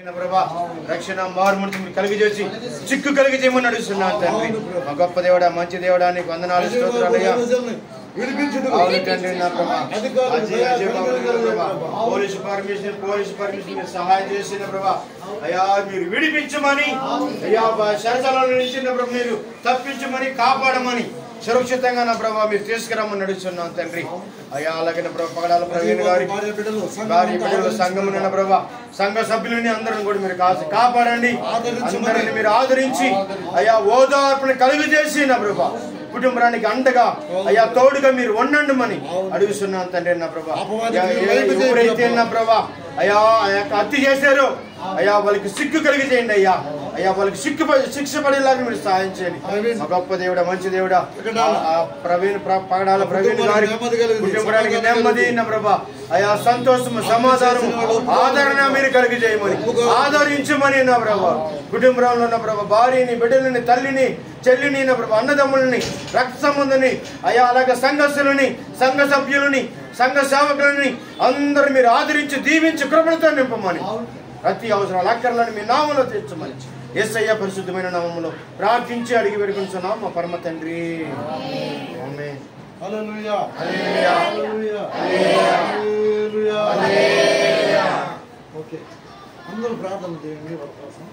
ప్రభా రక్షణ మార్మును మీరు కలిగజేసి చిక్కు కలిగజేయమని అడుగుతున్నాను తండ్రి. మా గొప్ప దేవుడా, మంచి దేవుడా, నీకు వందనాలు, స్తోత్రాలయ్యా. తండ్రి నా ప్రభా, పోలీసు పర్మిషన్ సహాయం చేసిన ప్రభా అయ్యా, మీరు విడిపించమని, అయ్యా శరసాల నుంచి ప్రభు మీరు తప్పించమని, కాపాడమని, సురక్షితంగా నా ప్రభావ మీరు తీసుకురమ్మని నడుస్తున్నాను తండ్రి. అయ్యా అలాగే నా ప్రభావ పగడాల ప్రవీణ్ గారి బిడ్డలు సంఘమున ప్రభావ సంఘ సభ్యులని అందరిని కూడా మీరు కాపాడండి. అందరిని మీరు ఆదరించి అయ్యా ఓదార్పుని కలుగజేసి నా ప్రభావ కుటుంబానికి అండగా అయ్యా తోడుగా మీరు ఉండండి అడుగుతున్నాను తండ్రి. నా ప్రభా ఎవరైతే నా ప్రభా అయ్యా హత్య చేశారో అయ్యా వాళ్ళకి సిక్కు కలిగి చేయండి అయ్యా. అయ్యా వాళ్ళకి శిక్ష పడేలాగా మీరు సహాయం చేయండి. మా గొప్ప దేవుడా, మంచి దేవుడా, పగడాల ప్రవీణ్ గారి కుటుంబానికి నెమ్మది నా ప్రభా అయ్యా సంతోషము, సమాధానము, ఆదరణ మీరు కలిగి చేయమని, ఆదరించమని నా ప్రభా కుటుంబంలో నా ప్రభా భార్యని, బిడ్డలని, తల్లిని, చెల్లిని నా ప్రభా అన్నదమ్ములని, రక్త సంబంధిని అయ్యా అలాగే సంఘస్థులని, సంఘ సభ్యులని, సంఘ సేవకులని అందరూ మీరు ఆదరించి దీవించి కృపణతో నింపమని, ప్రతి అవసరాలు అక్కర్లను మీ నామంలో తీర్చమని యేసయ్య పరిశుద్ధమైన నామములో ప్రార్థించి అడిగి వేడుకుంటున్నాం మా పరమ తండ్రి. ఆమేన్. హల్లెలూయా, హల్లెలూయా, హల్లెలూయా, హల్లెలూయా. ఓకే, అందరూ ప్రార్థన చేయండి వాళ్ళ కోసం.